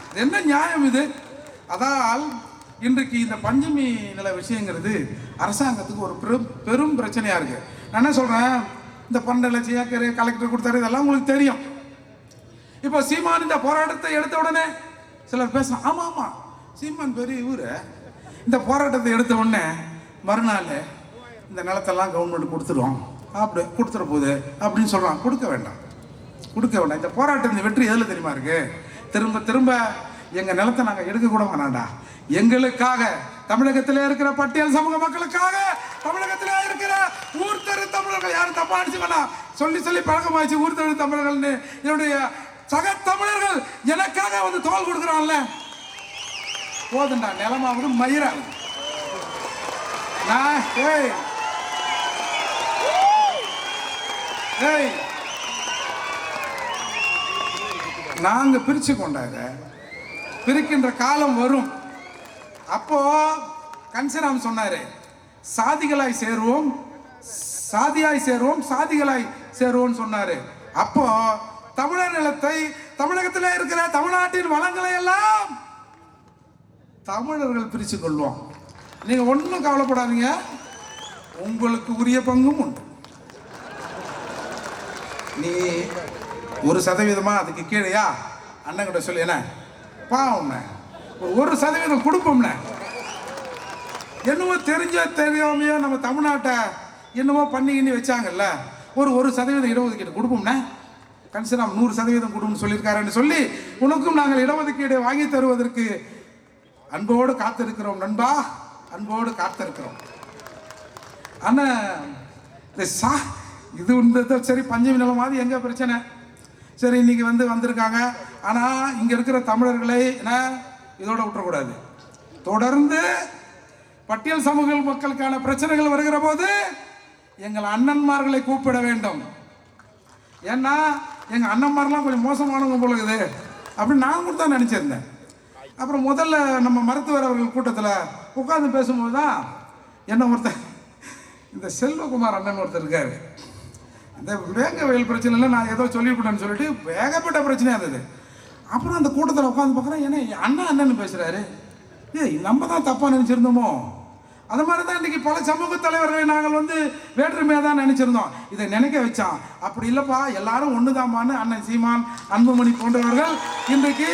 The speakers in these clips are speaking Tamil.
இது என்ன நியாயம் இது? அதால் இன்றைக்கு இந்த பஞ்சமி நில விஷயங்கிறது அரசாங்கத்துக்கு ஒரு பெரும் பிரச்சனையா இருக்கு. நான் என்ன சொல்றேன், இந்த 12 லட்சம் ஏக்கர் கலெக்டர் கொடுத்தாரு, இதெல்லாம் உங்களுக்கு தெரியும். இப்போ சீமான் இந்த போராட்டத்தை எடுத்த உடனே சிலர் பேசலாம், ஆமா ஆமா சீமான் பெரிய இவரு, இந்த போராட்டத்தை எடுத்த உடனே மறுநாள் இந்த நிலத்தெல்லாம் கவர்மெண்ட் கொடுத்துருவோம், அப்படி கொடுத்துற போகுது அப்படின்னு சொல்றான். கொடுக்க வேண்டாம். இந்த போராட்டத்தின் வெற்றி எதில் தெரியுமா இருக்கு? திரும்ப திரும்ப எங்க நிலத்தை நாங்க எடுக்க கூட வேணாண்டா, எங்களுக்காக, தமிழகத்திலே இருக்கிற பட்டியல் சமூக மக்களுக்காக, தமிழகத்திலே இருக்கிற ஊர்த்தரு தமிழர்கள், யாரும் தப்பா அடிச்சு வேணாம், சொல்லி சொல்லி பழக்கமாச்சு ஊர்த்தரு தமிழர்கள்னு, என்னுடைய சக தமிழர்கள் எனக்காக வந்து தோல் கொடுக்குறான்ல, போதுண்டா, நிலமாவது மயிராது. நாங்க பிரிச்சு கொண்டாங்க, பிரிக்கின்ற காலம் வரும். அப்போ கன்சராம் சொன்னாரு, சாதிகளாய் சேருவோம், சாதியாய் சேருவோம், சாதிகளாய் சேருவோம் சொன்னாரு. அப்போ தமிழர் நிலத்தை, தமிழகத்தில் இருக்கிற தமிழ்நாட்டின் வளங்களை எல்லாம் தமிழர்கள் பிரிச்சு கொள்வோம். நீங்க ஒன்றும் கவலைப்படாதீங்க, உங்களுக்கு உரிய பங்கும் உண்டு. நீ 1% அதுக்கு கீழேயா அண்ணன் கிட்ட சொல்லி, என்ன பாவம் 1% கொடுப்போம்னே, என்னமோ தெரியாமையோ நம்ம தமிழ்நாட்டை என்னமோ பண்ணி வச்சாங்கல்ல, ஒரு 1% இடஒதுக்கீடு கொடுப்போம்னே, கன்சராம் 100% கொடுன்னு சொல்லியிருக்காருன்னு சொல்லி உனக்கும் நாங்கள் இடஒதுக்கீடு வாங்கி தருவதற்கு அன்போடு காத்திருக்கிறோம் நண்பா, அன்போடு காத்திருக்கிறோம். ஆனா இது சரி, பஞ்சமி நிலமாவது எங்க பிரச்சனை, சரி இன்னைக்கு வந்திருக்காங்க. ஆனா இங்க இருக்கிற தமிழர்களை இதோட விட்டுறக்கூடாது. தொடர்ந்து பட்டியல் சமூக மக்களுக்கான பிரச்சனைகள் வருகிற போது எங்கள் அண்ணன்மார்களை கூப்பிட வேண்டும். ஏன்னா எங்க அண்ணன்மாரெல்லாம் கொஞ்சம் மோசமானவங்க போல இருக்குது அப்படின்னு நான் கூட தான் நினைச்சிருந்தேன். அப்புறம் முதல்ல நம்ம மருத்துவர் அவர்கள் கூட்டத்தில் உட்கார்ந்து பேசும்போது தான் என்ன ஒருத்தர், இந்த செல்வகுமார் அண்ணன் ஒருத்தர் இருக்காரு, இந்த வேங்க வயல் பிரச்சனைல நான் ஏதோ சொல்லிவிட்டேன்னு சொல்லிட்டு வேகப்பட்ட பிரச்சனையாக இருந்தது. அப்புறம் அந்த கூட்டத்தில் உட்காந்து பார்க்குறேன், ஏன்னா அண்ணன் பேசுகிறாரு, நம்ம தான் தப்பாக நினச்சிருந்தோமோ, அது மாதிரி தான் இன்றைக்கி பல சமூக தலைவர்களை நாங்கள் வேற்றுமையாக தான் நினச்சிருந்தோம். இதை நினைக்க வச்சான். அப்படி இல்லைப்பா, எல்லாரும் ஒன்று தான்பான்னு அண்ணன் சீமான், அன்புமணி போன்றவர்கள் இன்றைக்கு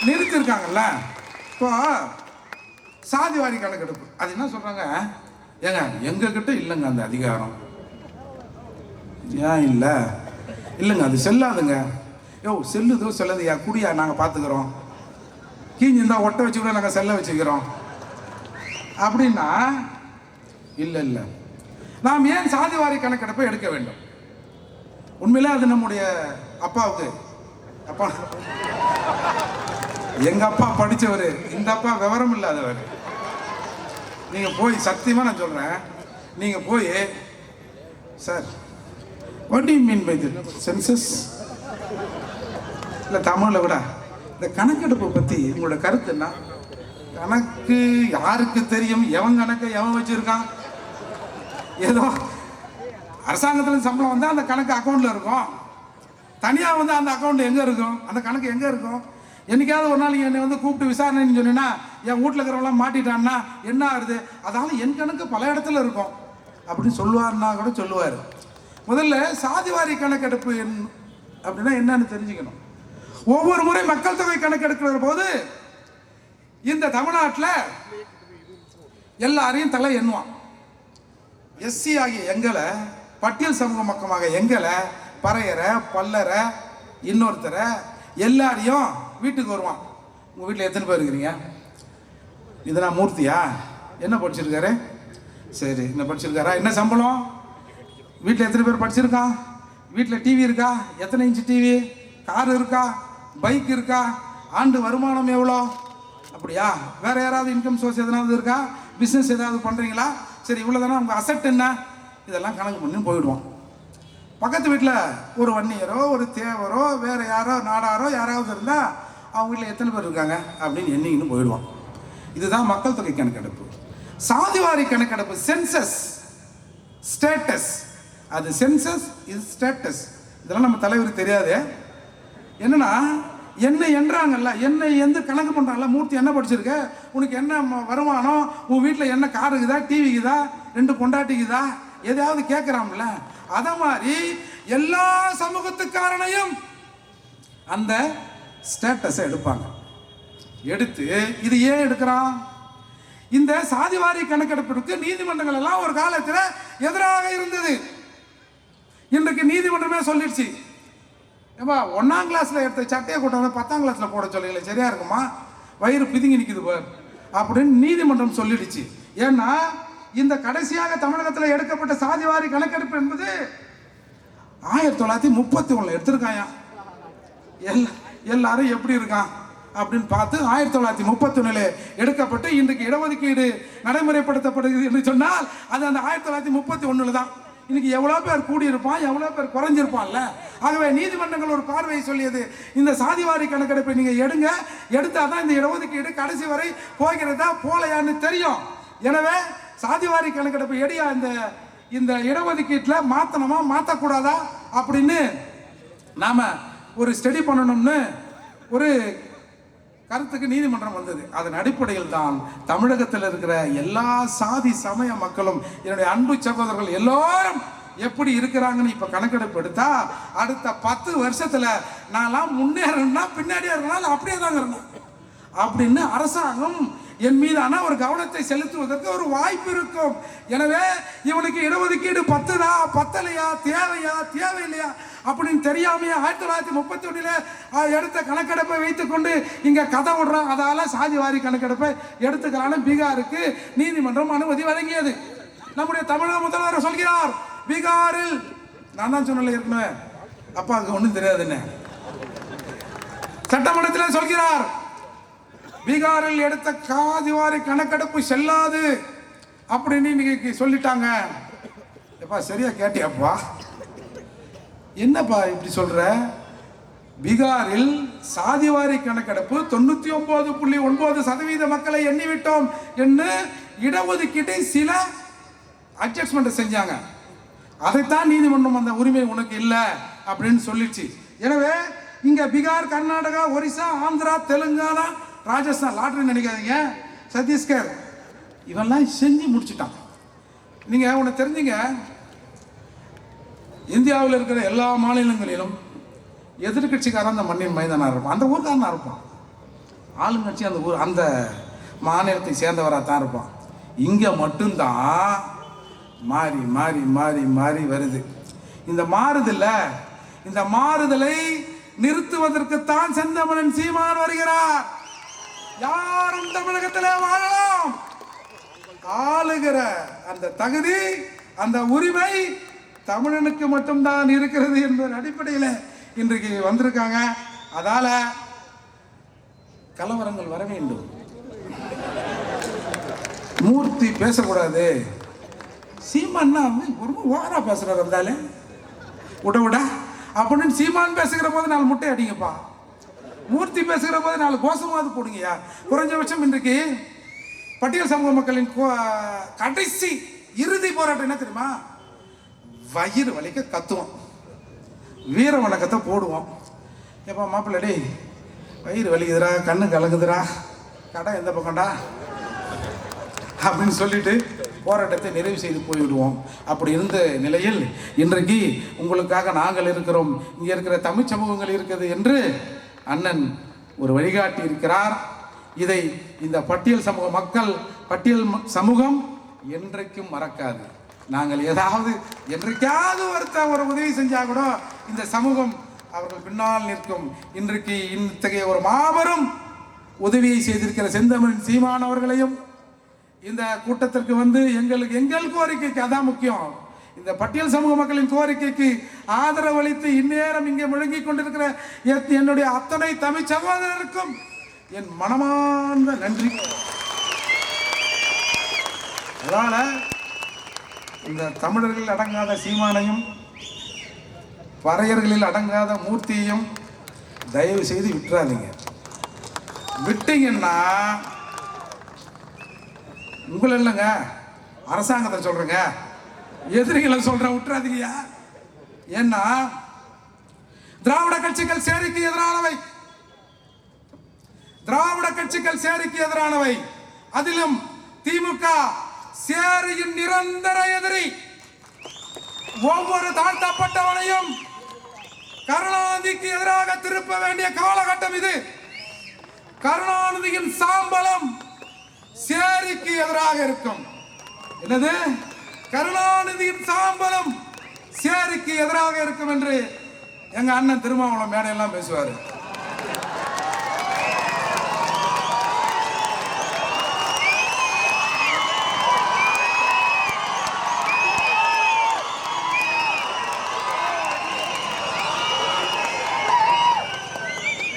நிறுத்திருக்காங்கல்ல. இப்போ சாதிவாரி கணக்கெடுப்பு, அது என்ன சொல்கிறாங்க, எங்ககிட்ட இல்லைங்க அந்த அதிகாரம். ஏன் இல்லைங்க அது செல்லாதுங்க. செல்லுதோ செல்லதுயா, குடியா நாங்கள் பார்த்துக்கிறோம், கீஞ்சிருந்தா ஒட்ட வச்சு கூட நாங்கள் செல்ல வச்சுக்கிறோம் அப்படின்னா, இல்லை நாம் ஏன் சாதிவாரி கணக்கெடுப்பை எடுக்க வேண்டும்? உண்மையிலே அது நம்முடைய அப்பாவுக்கு, அப்பா எங்க அப்பா படித்தவர், இந்த அப்பா விவரம் இல்லாதவர். நீங்க போய், சத்தியமா நான் சொல்றேன், நீங்க போய், sir what do you mean by the census, இல்லை தமிழில் விட இந்த கணக்கெடுப்பை பற்றி உங்களோட கருத்து என்ன? கணக்கு யாருக்கு தெரியும்? எவன் கணக்கை எவன் வச்சிருக்கான்? ஏதோ அரசாங்கத்தில் சம்பளம் வந்தால் அந்த கணக்கு அக்கௌண்ட்டில் இருக்கும், தனியாக அந்த அக்கௌண்ட் எங்கே இருக்கும், அந்த கணக்கு எங்கே இருக்கும்? என்னைக்காவது ஒரு நாள் என்னை கூப்பிட்டு விசாரணைன்னு சொன்னீங்கன்னா, என் வீட்டில் இருக்கிறவங்களாம் மாட்டிட்டான்னா என்ன ஆகுது? அதால என் கணக்கு பல இடத்துல இருக்கும் அப்படின்னு சொல்லுவார்னா கூட சொல்லுவார். முதல்ல சாதிவாரி கணக்கெடுப்பு அப்படின்னா என்னன்னு தெரிஞ்சுக்கணும். ஒவ்வொரு முறை மக்கள் தொகை கணக்கெடுக்கிற போது இந்த தமிழ்நாட்டில் எல்லாரையும் தலை எண்ணுவான். எஸ்சி ஆகிய எங்களை, பட்டியல் சமூக மக்கமாக எங்களை, பறையரை, பல்லரை, இன்னொருத்தரை எல்லாரையும் வீட்டுக்கு வருவான். உங்கள் வீட்டில் எத்தனை பேர் இருக்கிறீங்க? இதனா மூர்த்தியா? என்ன படிச்சிருக்காரு? சரி, என்ன படிச்சிருக்காரா? என்ன சம்பளம்? வீட்டில் எத்தனை பேர் படிச்சிருக்கான்? வீட்டில் டிவி இருக்கா? எத்தனை இன்ச்சு டிவி? கார் இருக்கா? பைக் இருக்கா? ஆண்டு வருமானம் எவ்வளோ? அப்படியா? வேற யாராவது இன்கம் சோர்ஸ் எதனாவது இருக்கா? பிஸ்னஸ் ஏதாவது பண்ணுறீங்களா? சரி, இவ்வளோ தானே உங்கள் அசெட் என்ன? இதெல்லாம் கணக்கு பண்ணி போயிடுவோம். பக்கத்து வீட்டில் ஒரு வன்னியரோ, ஒரு தேவரோ, வேறு யாரோ நாடாரோ யாராவது இருந்தால் அவங்க வீட்டில் எத்தனை பேர் இருக்காங்க அப்படின்னு எண்ணிக்கின்னு போயிடுவான். இதுதான் மக்கள் தொகை கணக்கெடுப்பு. சாதிவாரி கணக்கெடுப்பு சென்சஸ், ஸ்டேட்டஸ். அது சென்சஸ், இது ஸ்டேட்டஸ். இதெல்லாம் நம்ம தலைவருக்கு தெரியாது. என்னன்னா என்ன என்றாங்கல்ல, என்னை எந்த கணக்கு பண்ணுறாங்கல்ல, மூர்த்தி என்ன படிச்சிருக்க, உனக்கு என்ன வருமானம், உன் வீட்டில் என்ன காருக்குதா, டிவிக்குதா, 2 பொண்டாட்டிக்குதா, எதையாவது கேட்குறான்ல. அதை மாதிரி எல்லா சமூகத்துக்காரனையும் அந்த ஸ்டேட்டஸை எடுப்பாங்க. எடுத்து இது ஏன் எடுக்கிறான்? இந்த சாதிவாரி கணக்கெடுப்பிற்கு நீதிமன்றங்கள் எல்லாம் ஒரு காலத்தில் எதிராக இருந்தது. இன்றைக்கு நீதிமன்றமே சொல்லிடுச்சு, ஏப்பா 1ஆம் கிளாஸில் எடுத்த சட்டையை கொண்டாந்து 10ஆம் கிளாஸில் போட சொல்லல, சரியா இருக்குமா, வயிறு பிதுங்கி நிற்குது பார் அப்படின்னு நீதிமன்றம் சொல்லிடுச்சு. ஏன்னா இந்த கடைசியாக தமிழகத்தில் எடுக்கப்பட்ட சாதிவாரி கணக்கெடுப்பு என்பது 1931 எடுத்திருக்காயா. எல்லாரும் எப்படி இருக்கான் அப்படின்னு பார்த்து 1931 எடுக்கப்பட்டு இன்றைக்கு இடஒதுக்கீடு நடைமுறைப்படுத்தப்படுகிறது என்று சொன்னால் அது அந்த 1931 தான். இன்னைக்கு எவ்வளோ பேர் கூடியிருப்பான், எவ்வளோ பேர் குறைஞ்சிருப்பான்ல. ஆகவே நீதிமன்றங்கள் ஒரு பார்வையை சொல்லியது, இந்த சாதிவாரி கணக்கெடுப்பை நீங்கள் எடுங்க, எடுத்தால் தான் இந்த இடஒதுக்கீடு கடைசி வரை போகிறதா போலையான்னு தெரியும். எனவே சாதிவாரி கணக்கெடுப்பை எடியா இந்த இடஒதுக்கீட்டில் மாற்றணுமா மாற்றக்கூடாதா அப்படின்னு நாம் ஒரு ஸ்டடி பண்ணணும்னு ஒரு கருத்துக்கு நீதிமன்றம் வந்தது. அதன் அடிப்படையில் தான் தமிழகத்தில் இருக்கிற எல்லா சாதி சமய மக்களும், என்னுடைய அன்பு சகோதரர்கள் எல்லோரும் எப்படி இருக்கிறாங்கன்னு இப்ப கணக்கெடுப்பு எடுத்தா அடுத்த 10 வருஷத்துல நான்லாம் முன்னேறணும்னா பின்னாடியே இருக்கணும், அப்படியே தாங்க இருக்கணும் அப்படின்னு அரசாங்கம் என் மீதான ஒரு கவனத்தை செலுத்துவதற்கு ஒரு வாய்ப்பு இருக்கும். எனவே இவனுக்கு இடஒதுக்கீடு பத்துதா பத்தலையா தேவையில்லையா அப்படின்னு தெரியாமையா 1931 எடுத்த கணக்கெடுப்பை வைத்துக்கொண்டு இங்க கதை விடுறான். அதால சாதிவாரி கணக்கெடுப்பை எடுத்துக்கலான்னு பீகாருக்கு நீதிமன்றம் அனுமதி வழங்கியது. நம்முடைய தமிழக முதல்வர் சொல்கிறார், பீகாரில் நான் தான் சொன்னல இருக்கணும், அப்பாவுக்கு ஒன்றும் தெரியாதுன்னு சட்டமன்றத்தில் சொல்கிறார், பீகாரில் எடுத்த சாதிவாரி கணக்கெடுப்பு செல்லாது அப்படின்னு இன்னைக்கு சொல்லிட்டாங்க. எப்பா சரியா கேட்டியாப்பா, என்னப்பா இப்படி சொல்ற? பீகாரில் சாதிவாரி கணக்கெடுப்பு 99.9% மக்களை எண்ணிவிட்டோம் என்று இடஒதுக்கீட்டை சில அட்ஜஸ்ட்மெண்ட் செஞ்சாங்க. அதைத்தான் நீதிமன்றம் அந்த உரிமை உனக்கு இல்லை அப்படின்னு சொல்லிடுச்சு. எனவே இங்க பீகார், கர்நாடகா, ஒரிசா, ஆந்திரா, தெலுங்கானா, ராஜஸ்தான், லாட்டரி நினைக்காதீங்க, சத்தீஸ்கர் இவெல்லாம் செஞ்சு முடிச்சுட்டான். நீங்க உனக்கு தெரிஞ்சுங்க, இந்தியாவில் இருக்கிற எல்லா மாநிலங்களிலும் எதிர்கட்சிக்காரன் அந்த மண்ணின் மைதானாக இருப்பான், அந்த ஊருக்காரனாக இருப்பான். ஆளுங்கட்சி அந்த ஊர் அந்த மாநிலத்தை சேர்ந்தவராக தான் இருப்பான். இங்கே மட்டும்தான் மாறி மாறி மாறி மாறி வருது. இந்த மாறுதல்ல, இந்த மாறுதலை நிறுத்துவதற்குத்தான் செந்தமிழன் சீமான் வருகிறார். யாரும் தமிழகத்திலே வாழலாம், ஆளுகிற அந்த தகுதி அந்த உரிமை தமிழனுக்கு மட்டும்தான் இருக்கிறது என்பதன் அடிப்படையில் இன்றைக்கு வந்திருக்காங்க. அதால கலவரங்கள் வர வேண்டும், மூர்த்தி பேசக்கூடாது. சீமான்னா ஒரு ஓரா பேசுறாரு, இருந்தாலே விட அப்படின்னு சீமான் பேசுகிற போது 4 முட்டை அடிங்கப்பா, மூர்த்தி பேசுகிற போது 4 கோஷமாவது போடுங்கயா. குறைஞ்சபட்சம் இன்றைக்கு பட்டியல் சமூக மக்களின் கடைசி இறுதி போராட்டம் என்ன தெரியுமா? வயிறு வலிக்க கத்துவோம், வீர வணக்கத்தை போடுவோம். எப்பா மாப்பிள்ளடி வயிறு வலிக்குதுரா, கண்ணு கலங்குதுரா, கடை எந்த பக்கம்டா அப்படின்னு சொல்லிட்டு போராட்டத்தை நிறைவு செய்து போய்விடுவோம். அப்படி இருந்த நிலையில் இன்றைக்கு உங்களுக்காக நாங்கள் இருக்கிறோம், இங்கே இருக்கிற தமிழ் சமூகங்கள் இருக்கிறது என்று அண்ணன் ஒரு வழிகாட்டி இருக்கிறார். இதை இந்த பட்டியல் சமூக மக்கள், பட்டியல் சமூகம் என்றைக்கும் மறக்காது. நாங்கள் ஏதாவது என்றைக்காவது ஒரு உதவி செஞ்சா கூட இந்த சமூகம் அவர்கள் பின்னால் நிற்கும். இன்றைக்கு இத்தகைய ஒரு மாபெரும் உதவியை செய்திருக்கிற செந்தமிழ் சீமான் அவர்களையும் இந்த கூட்டத்திற்கு வந்து எங்கள் கோரிக்கைக்கு அதான் முக்கியம், இந்த பட்டியல் சமூக மக்களின் கோரிக்கைக்கு ஆதரவு அளித்து இந்நேரம் இங்கே முழங்கிக் கொண்டிருக்கிற என்னுடைய அத்தனை தமிழ் சகோதரருக்கும் என் மனமார்ந்த நன்றி. அதனால இந்த தமிழர்கள் அடங்காத சீமானையும் பறையர்களில் அடங்காத மூர்த்தியையும் தயவு செய்து விட்டுறாதீங்க. விட்டீங்கன்னா உங்களை இல்லைங்க, அரசாங்கத்தை சொல்றேங்க, எதிரிகளை சொல்றேன், விட்டுறாதீங்கயா. ஏன்னா திராவிட கட்சிகள் சேரிக்கு எதிரானவை, திராவிட கட்சிகள் சேரிக்கு எதிரானவை. அதிலும் திமுக சேரியின் நிரந்தர எதிரி. ஒவ்வொரு தாழ்த்தப்பட்டவனையும் கருணாநிதிக்கு எதிராக திருப்ப வேண்டிய காலகட்டம் இது. கருணாநிதியின் சாம்பலம் சேரிக்கு எதிராக இருக்கும். என்னது? கருணாநிதியின் சாம்பலம் சேரிக்கு எதிராக இருக்கும் என்று எங்க அண்ணன் திருமாவளவன் மேடையெல்லாம் பேசுவாரு.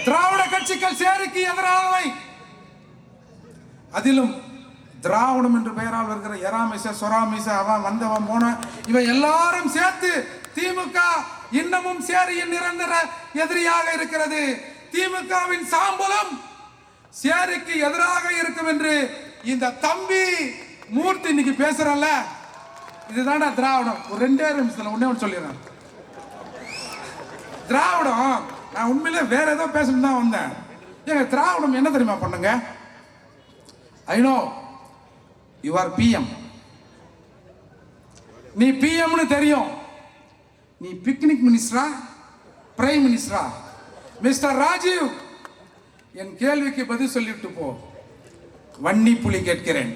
திராவிட கட்சிகள் சேரிக்கு எதிரானவை. அதிலும் திராவிடம் என்று பெயரால் வருகிற எராமிச சொராமிச அவன் வந்தவன் போன இவன் எல்லாரும் சேர்த்து திமுக இன்னமும் சேரியின் நிரந்தர எதிரியாக இருக்கிறது. திமுகவின் சாம்பலம் சேரிக்கு எதிராக இருக்கும் என்று இந்த தம்பி மூர்த்தி இன்னைக்கு பேசுறல்ல, இதுதான்டா திராவிடம். ஒரு 2 நிமிஷத்துல ஒண்ணே சொல்லிடுறேன். திராவிடம் நான் உண்மையிலே வேற ஏதோ பேசணும் தான் வந்தேன். ஏங்க திராவிடம் என்ன தெரியுமா பண்ணுங்க? I know you are PM. நீ பிஎம்னு தெரியும். நீ பிக்னிக் மினிஸ்டரா பிரைம் மினிஸ்டரா? மிஸ்டர் ராஜீவ், என் கேள்விக்கு பதில் சொல்லிட்டு போ. வன்னி புலி கேட்கிறேன்.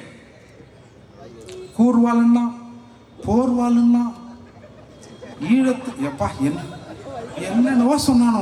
கூர்வாளுன்னா போர்வாளுன்னா ஈழத்து எப்பா என்னென்னவோ சொன்னானோ